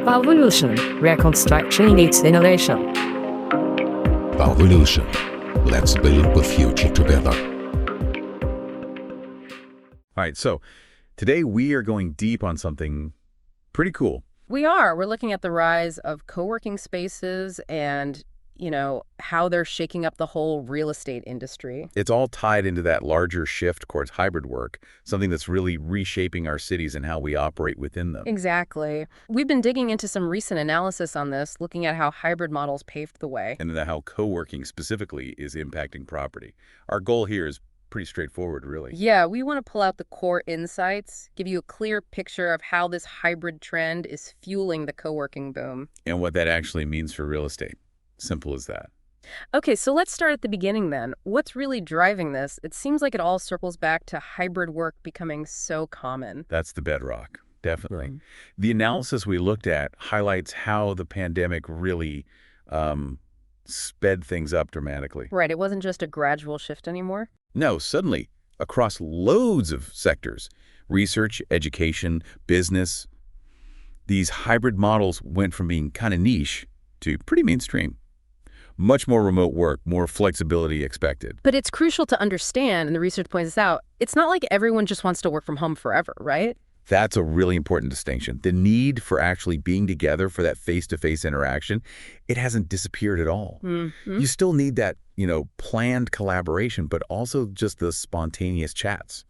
Evolution, where construction meets innovation. Evolution. Let's build the future together. All right, so today we are going deep on something pretty cool. We are. We're looking at the rise of co-working spaces and, how they're shaking up the whole real estate industry. It's all tied into that larger shift towards hybrid work, something that's really reshaping our cities and how we operate within them. Exactly. We've been digging into some recent analysis on this, looking at how hybrid models paved the way. And how co-working specifically is impacting property. Our goal here is pretty straightforward, really. Yeah, we want to pull out the core insights, give you a clear picture of how this hybrid trend is fueling the co-working boom. And what that actually means for real estate. Simple as that. Okay, so let's start at the beginning then. What's really driving this? It seems like it all circles back to hybrid work becoming so common. That's the bedrock, definitely. The analysis we looked at highlights how the pandemic really sped things up dramatically. Right, it wasn't just a gradual shift anymore. No, suddenly, across loads of sectors, research, education, business, these hybrid models went from being kind of niche to pretty mainstream. Much more remote work, more flexibility expected. But it's crucial to understand, and the research points this out, it's not like everyone just wants to work from home forever, right? That's a really important distinction. The need for actually being together for that face-to-face interaction, it hasn't disappeared at all. Mm-hmm. You still need that, planned collaboration, but also just the spontaneous chats.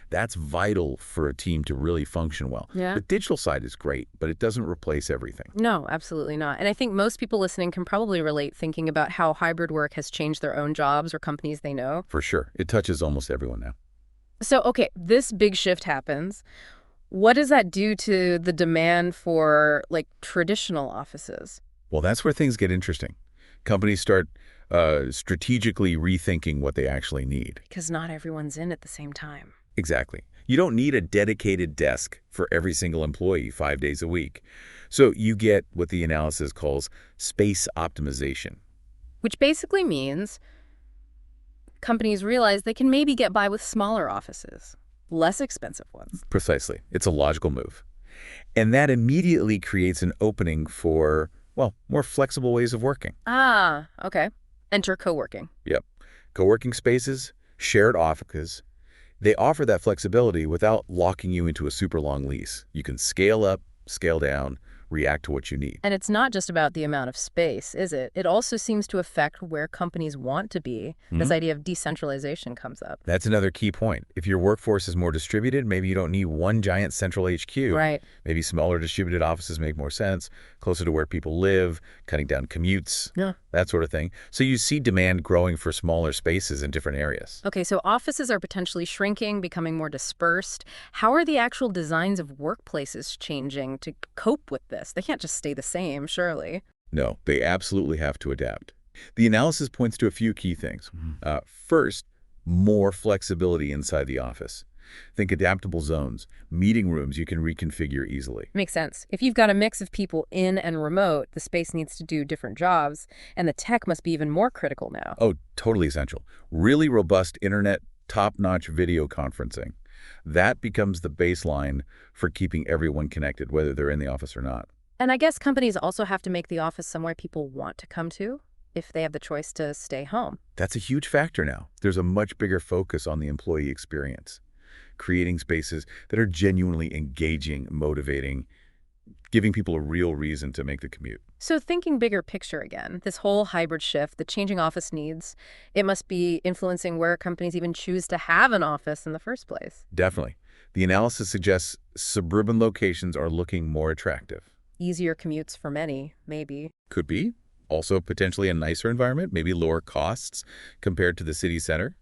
That's vital for a team to really function well. Yeah. The digital side is great, but it doesn't replace everything. No, absolutely not. And I think most people listening can probably relate thinking about how hybrid work has changed their own jobs or companies they know. For sure. It touches almost everyone now. So, okay, this big shift happens. What does that do to the demand for, traditional offices? Well, that's where things get interesting. Companies start strategically rethinking what they actually need. Because not everyone's in at the same time. Exactly. You don't need a dedicated desk for every single employee 5 days a week. So you get what the analysis calls space optimization. Which basically means companies realize they can maybe get by with smaller offices, less expensive ones. Precisely. It's a logical move. And that immediately creates an opening for, more flexible ways of working. Ah, okay. Enter co-working. Yep. Co-working spaces, shared offices, they offer that flexibility without locking you into a super long lease. You can scale up, scale down, react to what you need. And it's not just about the amount of space, is it? It also seems to affect where companies want to be. This idea of decentralization comes up. That's another key point. If your workforce is more distributed, maybe you don't need one giant central HQ. Right. Maybe smaller distributed offices make more sense, closer to where people live, cutting down commutes, that sort of thing. So you see demand growing for smaller spaces in different areas. Okay, so offices are potentially shrinking, becoming more dispersed. How are the actual designs of workplaces changing to cope with this? They can't just stay the same, surely. No, they absolutely have to adapt. The analysis points to a few key things. First, more flexibility inside the office. Think adaptable zones, meeting rooms you can reconfigure easily. Makes sense. If you've got a mix of people in and remote, the space needs to do different jobs, and the tech must be even more critical now. Oh, totally essential. Really robust internet, top-notch video conferencing. That becomes the baseline for keeping everyone connected, whether they're in the office or not. And I guess companies also have to make the office somewhere people want to come to if they have the choice to stay home. That's a huge factor now. There's a much bigger focus on the employee experience, creating spaces that are genuinely engaging, motivating, giving people a real reason to make the commute. So thinking bigger picture again, this whole hybrid shift, the changing office needs, it must be influencing where companies even choose to have an office in the first place. Definitely. The analysis suggests suburban locations are looking more attractive. Easier commutes for many, maybe. Could be. Also potentially a nicer environment, maybe lower costs compared to the city center.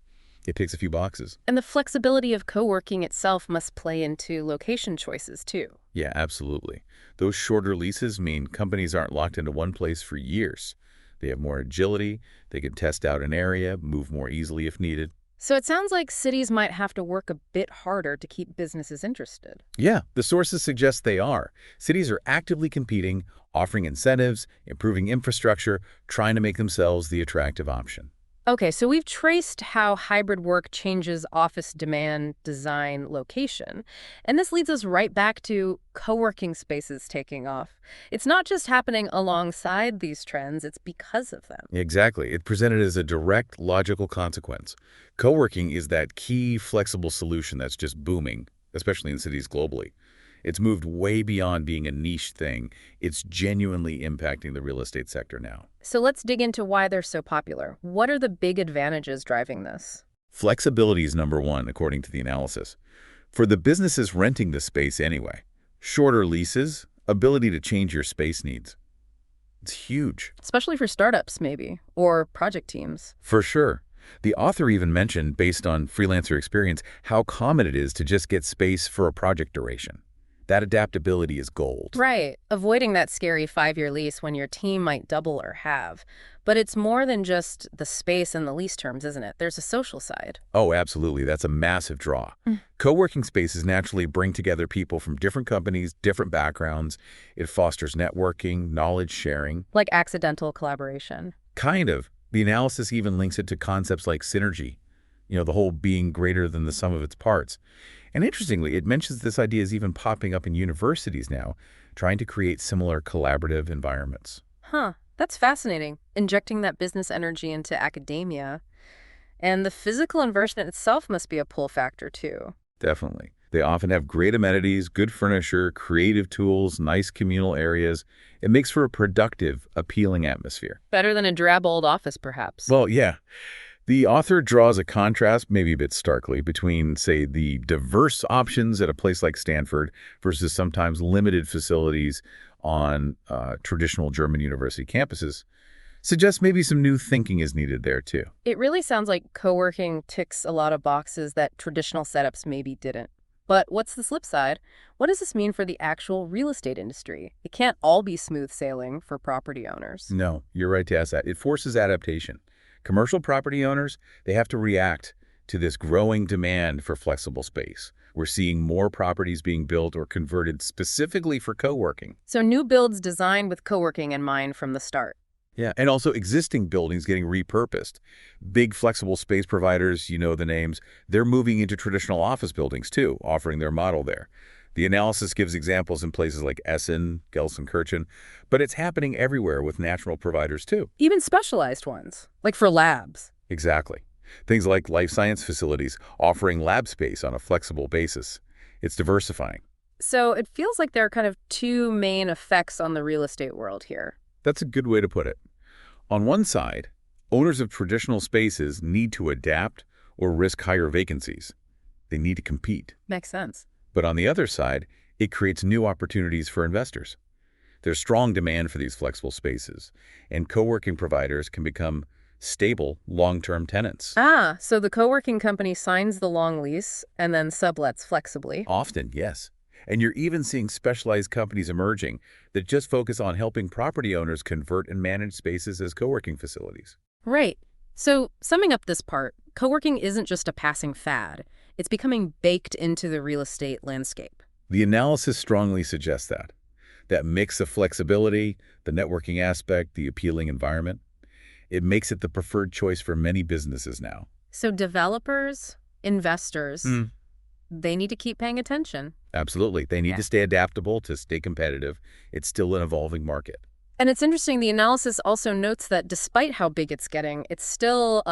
It ticks a few boxes. And the flexibility of co-working itself must play into location choices, too. Yeah, absolutely. Those shorter leases mean companies aren't locked into one place for years. They have more agility, they can test out an area, move more easily if needed. So it sounds like cities might have to work a bit harder to keep businesses interested. Yeah, the sources suggest they are. Cities are actively competing, offering incentives, improving infrastructure, trying to make themselves the attractive option. Okay, so we've traced how hybrid work changes office demand, design, location. And this leads us right back to co-working spaces taking off. It's not just happening alongside these trends, it's because of them. Exactly. It presented as a direct, logical consequence. Co-working is that key, flexible solution that's just booming, especially in cities globally. It's moved way beyond being a niche thing. It's genuinely impacting the real estate sector now. So let's dig into why they're so popular. What are the big advantages driving this? Flexibility is number one, according to the analysis. For the businesses renting the space anyway, shorter leases, ability to change your space needs. It's huge. Especially for startups, maybe, or project teams. For sure. The author even mentioned, based on freelancer experience, how common it is to just get space for a project duration. That adaptability is gold. Right. Avoiding that scary 5-year lease when your team might double or halve. But it's more than just the space and the lease terms, isn't it? There's a social side. Oh, absolutely. That's a massive draw. Co-working spaces naturally bring together people from different companies, different backgrounds. It fosters networking, knowledge sharing. Like accidental collaboration. Kind of. The analysis even links it to concepts like synergy, the whole being greater than the sum of its parts. And interestingly, it mentions this idea is even popping up in universities now, trying to create similar collaborative environments. Huh. That's fascinating. Injecting that business energy into academia. And the physical environment itself must be a pull factor, too. Definitely. They often have great amenities, good furniture, creative tools, nice communal areas. It makes for a productive, appealing atmosphere. Better than a drab old office, perhaps. Well, yeah. The author draws a contrast, maybe a bit starkly, between, say, the diverse options at a place like Stanford versus sometimes limited facilities on traditional German university campuses. Suggests maybe some new thinking is needed there, too. It really sounds like co-working ticks a lot of boxes that traditional setups maybe didn't. But what's the flip side? What does this mean for the actual real estate industry? It can't all be smooth sailing for property owners. No, you're right to ask that. It forces adaptation. Commercial property owners, they have to react to this growing demand for flexible space. We're seeing more properties being built or converted specifically for co-working. So new builds designed with co-working in mind from the start. Yeah, and also existing buildings getting repurposed. Big flexible space providers, you know the names, they're moving into traditional office buildings too, offering their model there. The analysis gives examples in places like Essen, Gelsenkirchen, but it's happening everywhere with national providers too. Even specialized ones, like for labs. Exactly. Things like life science facilities offering lab space on a flexible basis. It's diversifying. So it feels like there are kind of two main effects on the real estate world here. That's a good way to put it. On one side, owners of traditional spaces need to adapt or risk higher vacancies. They need to compete. Makes sense. But on the other side, it creates new opportunities for investors. There's strong demand for these flexible spaces, and co-working providers can become stable, long-term tenants. Ah, so the co-working company signs the long lease and then sublets flexibly. Often, yes. And you're even seeing specialized companies emerging that just focus on helping property owners convert and manage spaces as co-working facilities. Right. So summing up this part, co-working isn't just a passing fad. It's becoming baked into the real estate landscape. The analysis strongly suggests that. That mix of flexibility, the networking aspect, the appealing environment, it makes it the preferred choice for many businesses now. So developers, investors, they need to keep paying attention. Absolutely. They need to stay adaptable to stay competitive. It's still an evolving market. And it's interesting, the analysis also notes that despite how big it's getting, it's still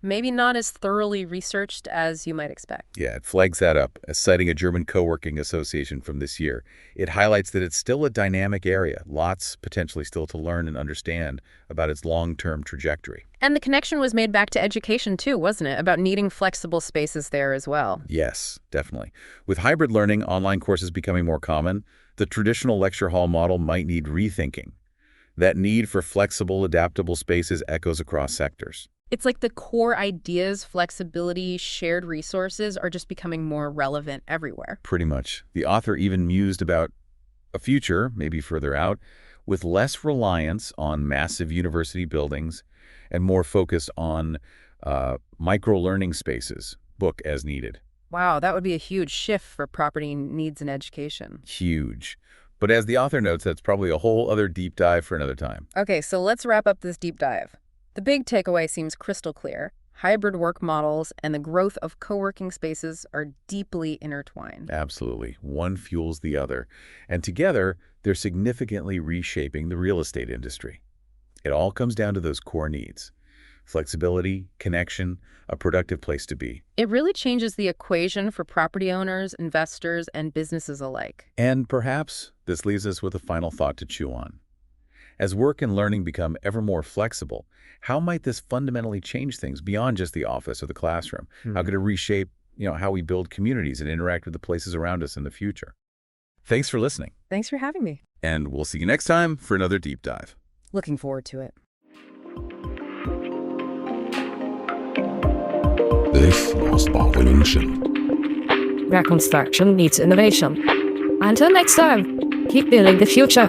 maybe not as thoroughly researched as you might expect. Yeah, it flags that up, as citing a German co-working association from this year. It highlights that it's still a dynamic area, lots potentially still to learn and understand about its long-term trajectory. And the connection was made back to education too, wasn't it? About needing flexible spaces there as well. Yes, definitely. With hybrid learning, online courses becoming more common, the traditional lecture hall model might need rethinking. That need for flexible, adaptable spaces echoes across sectors. It's like the core ideas, flexibility, shared resources are just becoming more relevant everywhere. Pretty much. The author even mused about a future, maybe further out, with less reliance on massive university buildings and more focused on micro-learning spaces, book as needed. Wow, that would be a huge shift for property needs and education. Huge. But as the author notes, that's probably a whole other deep dive for another time. Okay, so let's wrap up this deep dive. The big takeaway seems crystal clear. Hybrid work models and the growth of co-working spaces are deeply intertwined. Absolutely. One fuels the other. And together, they're significantly reshaping the real estate industry. It all comes down to those core needs: flexibility, connection, a productive place to be. It really changes the equation for property owners, investors, and businesses alike. And perhaps this leaves us with a final thought to chew on. As work and learning become ever more flexible, how might this fundamentally change things beyond just the office or the classroom? How could it reshape, how we build communities and interact with the places around us in the future? Thanks for listening. Thanks for having me. And we'll see you next time for another deep dive. Looking forward to it. This was Revolution. Where construction meets innovation. Until next time, keep building the future.